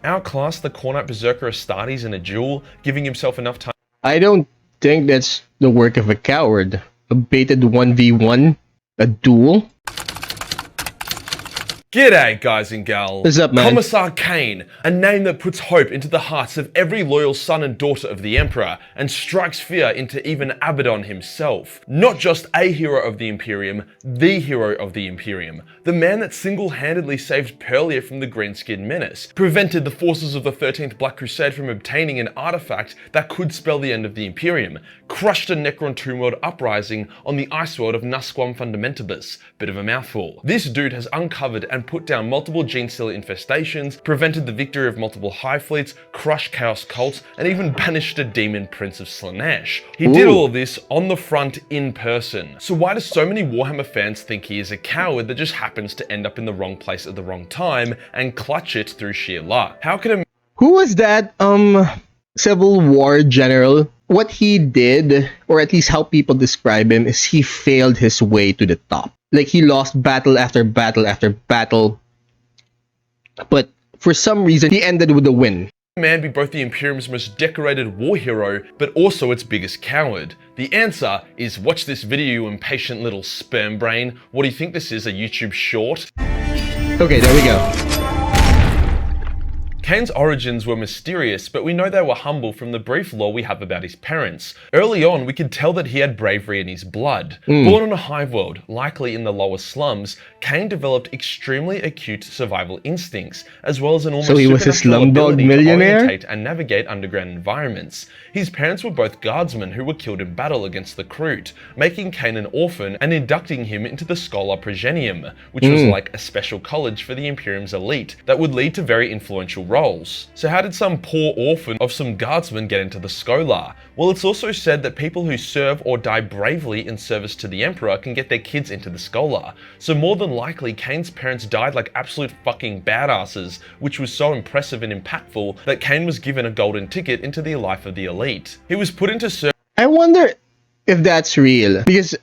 outclass the Cornite Berserker Astartes in a duel, giving himself enough time. I don't think that's the work of a coward. A baited 1v1? A duel? G'day guys and gals. What's up, man? Commissar Cain, a name that puts hope into the hearts of every loyal son and daughter of the Emperor and strikes fear into even Abaddon himself. Not just a hero of the Imperium, the hero of the Imperium. The man that single-handedly saved Pearlia from the Greenskin Menace, prevented the forces of the 13th Black Crusade from obtaining an artifact that could spell the end of the Imperium, crushed a Necron Tomb World uprising on the ice world of Nusquam Fundamentibus. Bit of a mouthful. This dude has uncovered and put down multiple Genestealer infestations, prevented the victory of multiple Hive fleets, crushed Chaos cults, and even banished a demon Prince of Slaanesh. He did all of this on the front in person. So why do so many Warhammer fans think he is a coward that just happens to end up in the wrong place at the wrong time and clutch it through sheer luck? How can a Who was that, Civil War general? What he did, or at least how people describe him, is he failed his way to the top. Like, he lost battle after battle after battle, but for some reason, he ended with a win. man be both the Imperium's most decorated war hero, but also its biggest coward? The answer is watch this video, you impatient little sperm brain. What do you think this is, a YouTube short? Okay, there we go. Cain's origins were mysterious, but we know they were humble from the brief lore we have about his parents. Early on, we could tell that he had bravery in his blood. Born on a hive world, likely in the lower slums, Cain developed extremely acute survival instincts, as well as an almost So he was a slumdog millionaire? to orientate and navigate underground environments. His parents were both guardsmen who were killed in battle against the Kroot, making Cain an orphan and inducting him into the Schola Progenium, which was like a special college for the Imperium's elite that would lead to very influential roles. So how did some poor orphan of some guardsmen get into the Schola? Well, it's also said that people who serve or die bravely in service to the Emperor can get their kids into the Schola. So more than likely, Cain's parents died like absolute fucking badasses, which was so impressive and impactful that Cain was given a golden ticket into the life of the elite. He was put into service. I wonder if that's real, because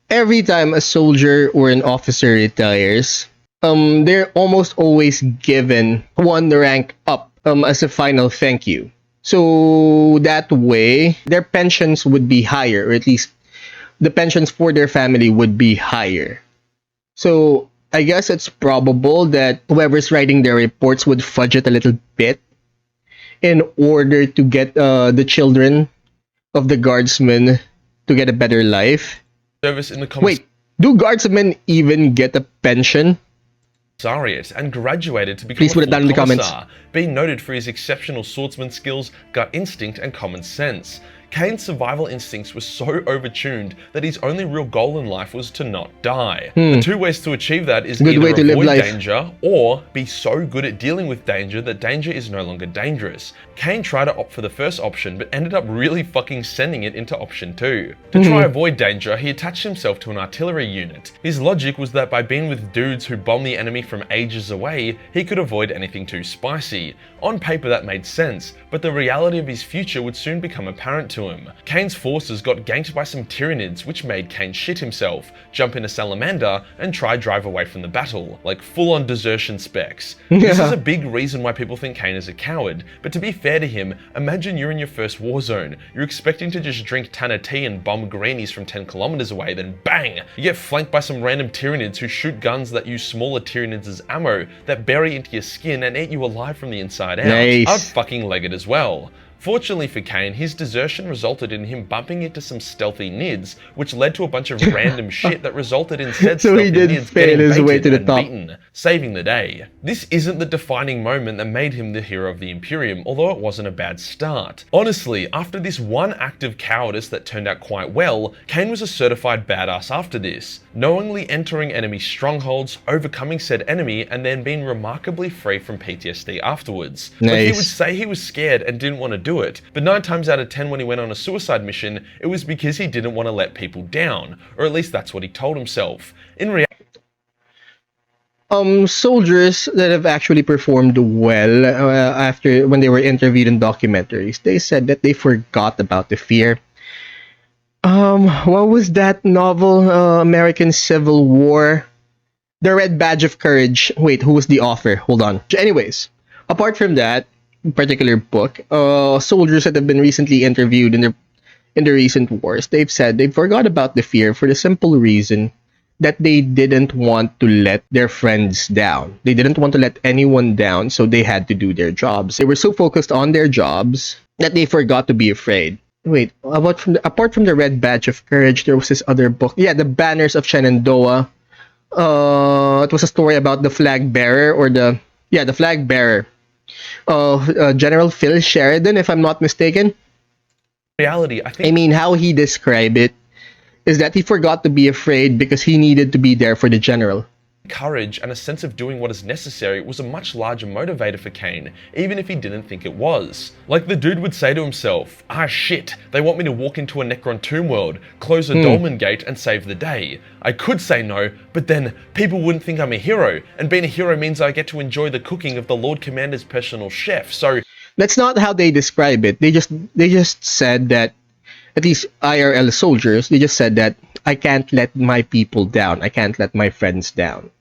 every time a soldier or an officer retires, they're almost always given one rank up as a final thank you. So that way, their pensions would be higher, or at least the pensions for their family would be higher. So I guess it's probable that whoever's writing their reports would fudge it a little bit in order to get the children of the guardsmen to get a better life. Service in the Wait, do guardsmen even get a pension? Commissariat and graduated to become Please put it down in the comments. Commissar, being noted for his exceptional swordsman skills, gut instinct, and common sense. Cain's survival instincts were so overtuned that his only real goal in life was to not die. The two ways to achieve that is Good way either to live avoid life. danger or be so good at dealing with danger that danger is no longer dangerous. Cain tried to opt for the first option but ended up really fucking sending it into option 2. To try avoid danger, he attached himself to an artillery unit. His logic was that by being with dudes who bomb the enemy from ages away, he could avoid anything too spicy. On paper that made sense, but the reality of his future would soon become apparent to him. Cain's forces got ganked by some Tyranids, which made Cain shit himself, jump in a salamander, and try drive away from the battle, like full-on desertion specs. This is a big reason why people think Cain is a coward, but to be fair to him, imagine you're in your first war zone. You're expecting to just drink Tanner tea and bomb greenies from 10 kilometers away, then bang! You get flanked by some random Tyranids who shoot guns that use smaller Tyranids as ammo, that bury into your skin and eat you alive from the inside out. Nice. I'd fucking leg it as well. Fortunately for Cain, his desertion resulted in him bumping into some stealthy Nids, which led to a bunch of random shit that resulted in said So he stealthy did Nids fail getting his way baited to the and top. beaten, saving the day. This isn't the defining moment that made him the hero of the Imperium, although it wasn't a bad start. Honestly, after this one act of cowardice that turned out quite well, Cain was a certified badass after this, knowingly entering enemy strongholds, overcoming said enemy, and then being remarkably free from PTSD afterwards. Nice. Like, he would say he was scared and didn't want to do it, but 9 times out of 10 when he went on a suicide mission, it was because he didn't want to let people down, or at least that's what he told himself. In reality, soldiers that have actually performed well after when they were interviewed in documentaries, they said that they forgot about the fear. What was that novel, American Civil War? The Red Badge of Courage. Wait, who was the author? Hold on. Anyways, Apart from that particular book, soldiers that have been recently interviewed in the recent wars, they've said they forgot about the fear for the simple reason that they didn't want to let their friends down. They didn't want to let anyone down, so they had to do their jobs. They were so focused on their jobs that they forgot to be afraid. Wait, apart from the Red Badge of Courage, there was this other book. Yeah, the Banners of Shenandoah. It was a story about the flag bearer the flag bearer. General Phil Sheridan, if I'm not mistaken. Reality, I mean, how he described it is that he forgot to be afraid because he needed to be there for the general. Courage and a sense of doing what is necessary was a much larger motivator for Cain, even if he didn't think it was. Like the dude would say to himself, ah shit, they want me to walk into a Necron tomb world, close a dolmen gate and save the day. I could say no, but then people wouldn't think I'm a hero, and being a hero means I get to enjoy the cooking of the Lord Commander's personal chef, so... That's not how they describe it. They just said that, at least IRL soldiers, they just said that I can't let my people down. I can't let my friends down.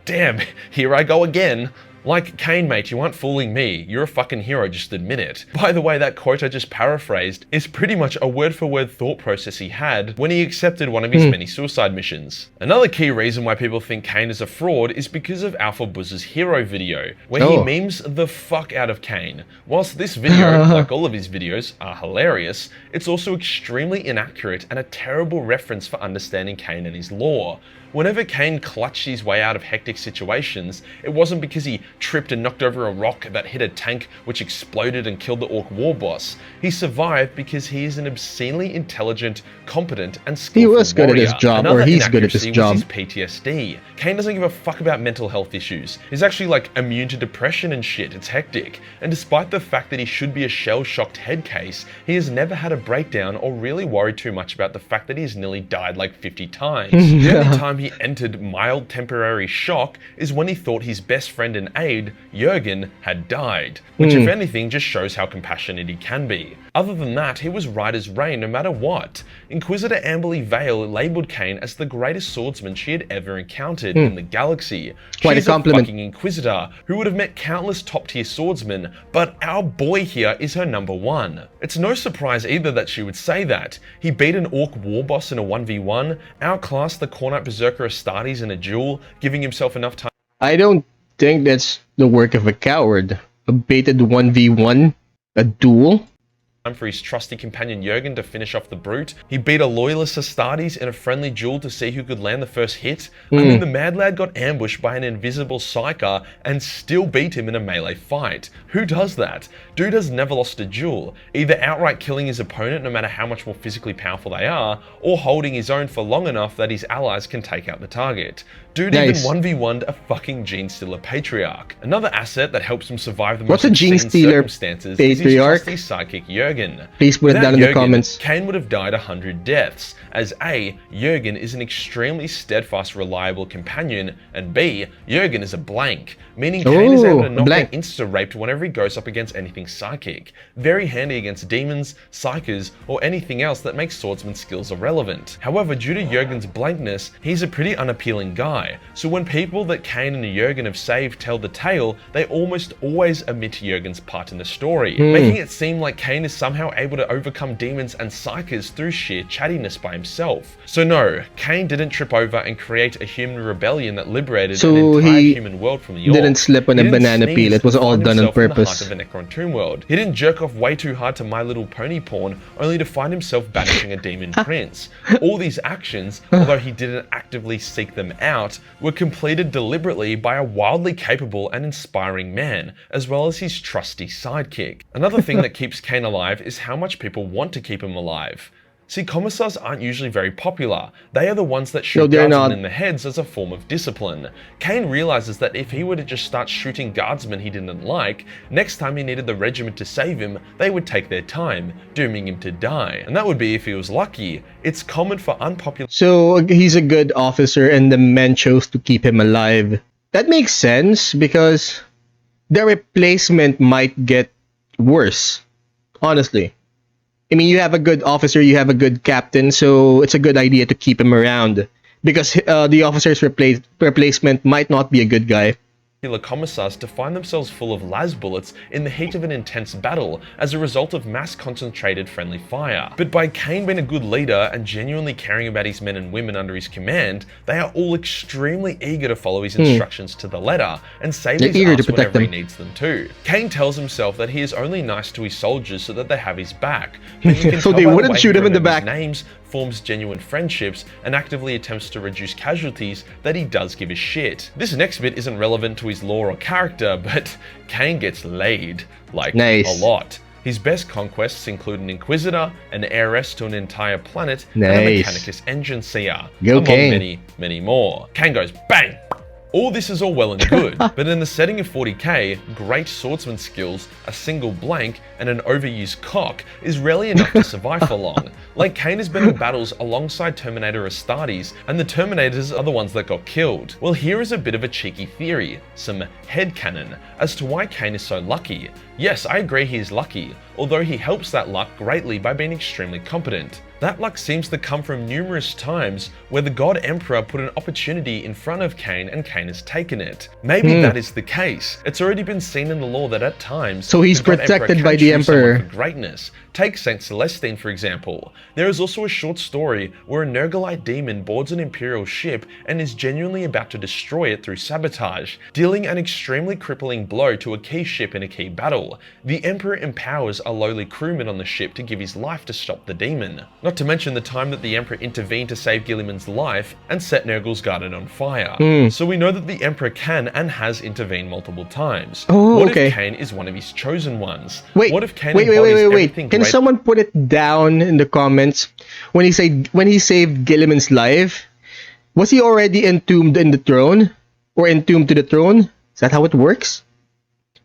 Damn, here I go again. Like, Cain, mate, you aren't fooling me. You're a fucking hero, just admit it. By the way, that quote I just paraphrased is pretty much a word-for-word thought process he had when he accepted one of his many suicide missions. Another key reason why people think Cain is a fraud is because of Alpha Buzz's hero video, where he memes the fuck out of Cain. Whilst this video, like all of his videos, are hilarious, it's also extremely inaccurate and a terrible reference for understanding Cain and his lore. Whenever Cain clutched his way out of hectic situations, it wasn't because he tripped and knocked over a rock that hit a tank which exploded and killed the Orc war boss. He survived because he is an obscenely intelligent, competent, and skillful warrior. He was good at his job, or he's good at his job. Was his PTSD. Cain doesn't give a fuck about mental health issues. He's actually like immune to depression and shit, it's hectic. And despite the fact that he should be a shell-shocked head case, he has never had a breakdown or really worried too much about the fact that he's nearly died like 50 times. The only time he entered mild temporary shock is when he thought his best friend and aide, Jurgen, had died, which if anything just shows how compassionate he can be. Other than that, he was right as rain no matter what. Inquisitor Amberly Vale labelled Cain as the greatest swordsman she had ever encountered in the galaxy. Quite a compliment. Fucking Inquisitor who would have met countless top-tier swordsmen, but our boy here is her number one. It's no surprise either that she would say that. He beat an Orc war boss in a 1v1, outclassed the Cornite Berserker Astartes in a duel, giving himself enough time. I don't think that's the work of a coward. A baited 1v1? A duel? For his trusty companion Jurgen to finish off the brute. He beat a loyalist Astartes in a friendly duel to see who could land the first hit. I mean, the mad lad got ambushed by an invisible psyker and still beat him in a melee fight. Who does that? Dude has never lost a duel, either outright killing his opponent no matter how much more physically powerful they are, or holding his own for long enough that his allies can take out the target. Dude even 1v1'd a fucking Gene Stealer Patriarch. Another asset that helps him survive the most obscene circumstances is his trusty psychic Jurgen. Please put it down in the comments. Cain would have died 100 deaths, as A, Jurgen is an extremely steadfast, reliable companion, and B, Jurgen is a blank, meaning Cain is able to knock out insta-raped whenever he goes up against anything psychic. Very handy against demons, psychers, or anything else that makes swordsman skills irrelevant. However, due to Jurgen's blankness, he's a pretty unappealing guy. So when people that Cain and Jurgen have saved tell the tale, they almost always omit Jurgen's part in the story, making it seem like Cain is somehow able to overcome demons and psychers through sheer chattiness by himself. So no, Cain didn't trip over and create a human rebellion that liberated an entire human world from the Orc. Didn't slip on a banana peel, it was all done on purpose. In the heart of a Necron tomb world. He didn't jerk off way too hard to My Little Pony porn, only to find himself banishing a demon prince. All these actions, although he didn't actively seek them out, were completed deliberately by a wildly capable and inspiring man, as well as his trusty sidekick. Another thing that keeps Cain alive is how much people want to keep him alive. See, Commissars aren't usually very popular. They are the ones that shoot guardsmen in the heads as a form of discipline. Cain realizes that if he were to just start shooting guardsmen he didn't like, next time he needed the regiment to save him, they would take their time, dooming him to die. And that would be if he was lucky. It's common for unpopular... So he's a good officer and the men chose to keep him alive. That makes sense because the replacement might get worse, honestly. I mean, you have a good officer, you have a good captain, so it's a good idea to keep him around. Because the officer's replacement might not be a good guy. Commissars to find themselves full of las bullets in the heat of an intense battle as a result of mass concentrated friendly fire. But by Cain being a good leader and genuinely caring about his men and women under his command, they are all extremely eager to follow his instructions to the letter and save his ass whenever he needs them to. Cain tells himself that he is only nice to his soldiers so that they have his back. But you can so tell they by wouldn't the way shoot he him in the remembers back. names, forms genuine friendships, and actively attempts to reduce casualties that he does give a shit. This next bit isn't relevant to his lore or character, but Cain gets laid. Like, a lot. His best conquests include an Inquisitor, an heiress to an entire planet, and a Mechanicus engine seer, among many, many more. Cain goes bang! All this is all well and good, but in the setting of 40k, great swordsman skills, a single blank, and an overused cock is rarely enough to survive for long. Like, Cain has been in battles alongside Terminator Astartes, and the Terminators are the ones that got killed. Well, here is a bit of a cheeky theory, some headcanon, as to why Cain is so lucky. Yes, I agree he is lucky, although he helps that luck greatly by being extremely competent. That luck seems to come from numerous times where the God Emperor put an opportunity in front of Cain and Cain has taken it. Maybe that is the case. It's already been seen in the lore that at times, so he's protected by the Emperor. For greatness. Take Saint Celestine for example. There is also a short story where a Nergalite demon boards an Imperial ship and is genuinely about to destroy it through sabotage, dealing an extremely crippling blow to a key ship in a key battle. The Emperor empowers a lowly crewman on the ship to give his life to stop the demon. Not to mention the time that the Emperor intervened to save Guilliman's life and set Nurgle's garden on fire. So we know that the Emperor can and has intervened multiple times. What if Cain is one of his chosen ones? What if Cain embodies everything Can someone put it down in the comments? When he saved Guilliman's life, was he already entombed in the throne? Or entombed to the throne? Is that how it works?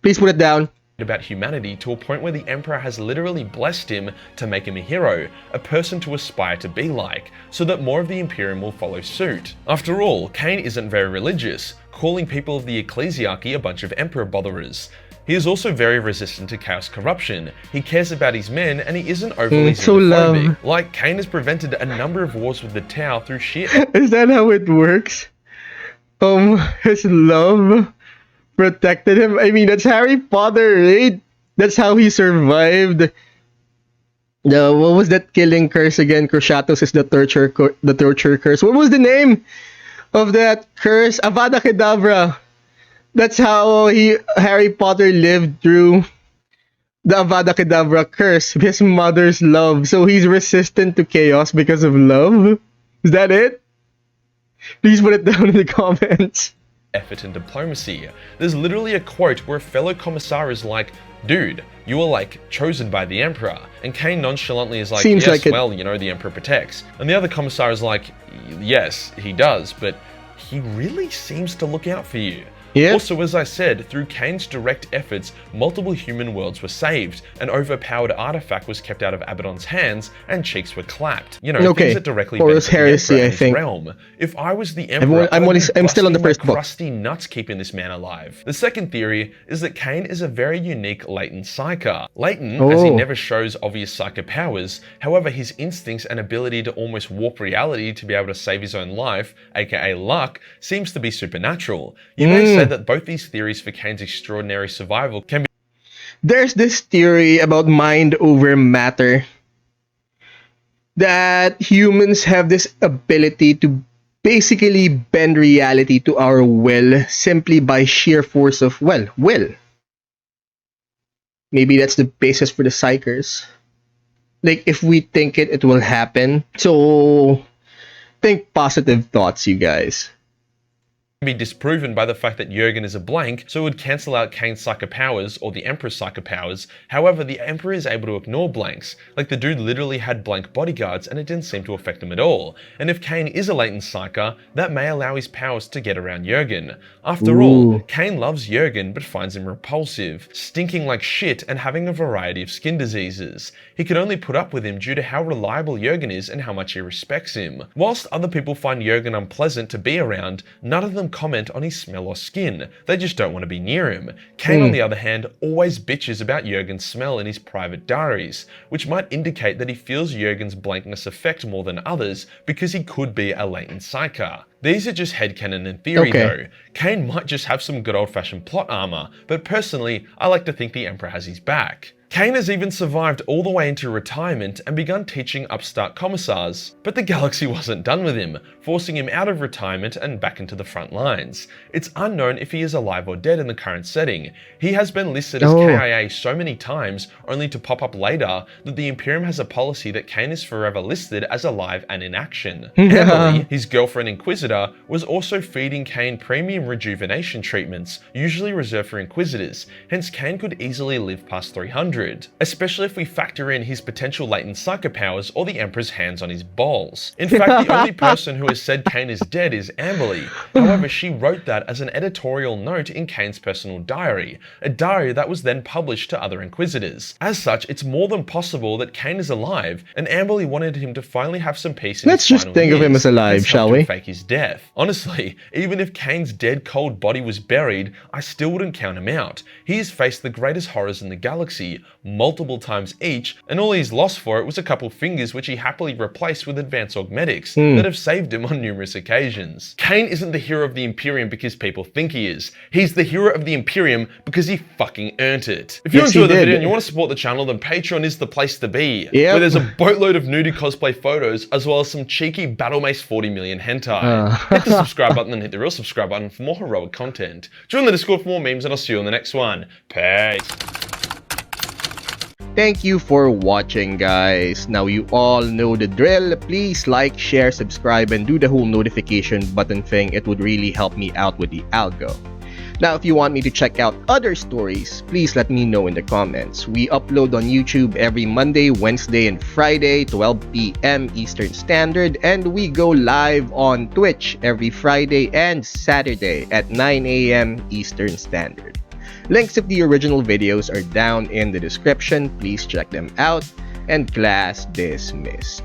Please put it down. About humanity to a point where the Emperor has literally blessed him to make him a hero, a person to aspire to be like, so that more of the Imperium will follow suit. After all, Cain isn't very religious, calling people of the ecclesiarchy a bunch of Emperor botherers. He is also very resistant to chaos corruption, he cares about his men, and he isn't overly xenophobic. Like, Cain has prevented a number of wars with the Tau through sheer... Is that how it works? His love protected him? I mean, that's Harry Potter, right? That's how he survived. What was that killing curse again? Cruciatus is the torture curse. What was the name of that curse? Avada Kedavra. That's how Harry Potter lived through the Avada Kedavra curse. His mother's love. So he's resistant to chaos because of love? Is that it? Please put it down in the comments. Effort and diplomacy. There's literally a quote where a fellow Commissar is like, dude, you were like chosen by the Emperor. And Cain nonchalantly is like, yes, well, you know, the Emperor protects. And the other Commissar is like, yes, he does, but he really seems to look out for you. Also, as I said, through Cain's direct efforts, multiple human worlds were saved, an overpowered artifact was kept out of Abaddon's hands, and cheeks were clapped. You know, things that directly horusheresy, I think. Realm. If I was the Emperor, I'm still on the first book. Crusty nuts keeping this man alive. The second theory is that Cain is a very unique latent psyker. Latent, as he never shows obvious psyker powers, however, his instincts and ability to almost warp reality to be able to save his own life, aka luck, seems to be supernatural. You may say that both these theories for Cain's extraordinary survival can be... There's this theory about mind over matter, that humans have this ability to basically bend reality to our will simply by sheer force of, well, will. Maybe that's the basis for the psychers. Like, if we think it, it will happen. So, think positive thoughts, you guys. Be disproven by the fact that Jurgen is a blank, so it would cancel out Cain's psyker powers or the Emperor's psyker powers. However, the Emperor is able to ignore blanks. Like, the dude literally had blank bodyguards and it didn't seem to affect him at all. And if Cain is a latent psyker, that may allow his powers to get around Jurgen. After all, Cain loves Jurgen but finds him repulsive, stinking like shit and having a variety of skin diseases. He can only put up with him due to how reliable Jurgen is and how much he respects him. Whilst other people find Jurgen unpleasant to be around, none of them comment on his smell or skin. They just don't want to be near him. Cain, on the other hand, always bitches about Jurgen's smell in his private diaries, which might indicate that he feels Jurgen's blankness effect more than others because he could be a latent psyker. These are just headcanon and theory Okay. though. Cain might just have some good old-fashioned plot armor, but personally, I like to think the Emperor has his back. Cain has even survived all the way into retirement and begun teaching upstart commissars, but the galaxy wasn't done with him, forcing him out of retirement and back into the front lines. It's unknown if he is alive or dead in the current setting. He has been listed as KIA so many times, only to pop up later, that the Imperium has a policy that Cain is forever listed as alive and in action. Emily, his girlfriend Inquisitor, was also feeding Cain premium rejuvenation treatments, usually reserved for Inquisitors, hence Cain could easily live past 300. Especially if we factor in his potential latent psychopowers or the Emperor's hands on his balls. In fact, the only person who has said Cain is dead is Amberly. However, she wrote that as an editorial note in Cain's personal diary, a diary that was then published to other Inquisitors. As such, it's more than possible that Cain is alive, and Amberly wanted him to finally have some peace in Let's his just think of him as alive, shall we? Fake his death. Honestly, even if Cain's dead cold body was buried, I still wouldn't count him out. He has faced the greatest horrors in the galaxy, multiple times each, and all he's lost for it was a couple fingers which he happily replaced with advanced augmetics that have saved him on numerous occasions. Cain isn't the hero of the Imperium because people think he is. He's the hero of the Imperium because he fucking earned it. If you enjoyed the video and you want to support the channel, then Patreon is the place to be, where there's a boatload of nudie cosplay photos as well as some cheeky Battle Mace 40 million hentai. Hit the subscribe button and hit the real subscribe button for more heroic content. Join the Discord for more memes and I'll see you in the next one. Peace. Thank you for watching, guys. Now you all know the drill. Please like, share, subscribe, and do the whole notification button thing. It would really help me out with the algo. Now, if you want me to check out other stories, please let me know in the comments. We upload on YouTube every Monday, Wednesday, and Friday, 12 p.m. Eastern Standard, and we go live on Twitch every Friday and Saturday at 9 a.m. Eastern Standard. Links of the original videos are down in the description. Please check them out, and class dismissed.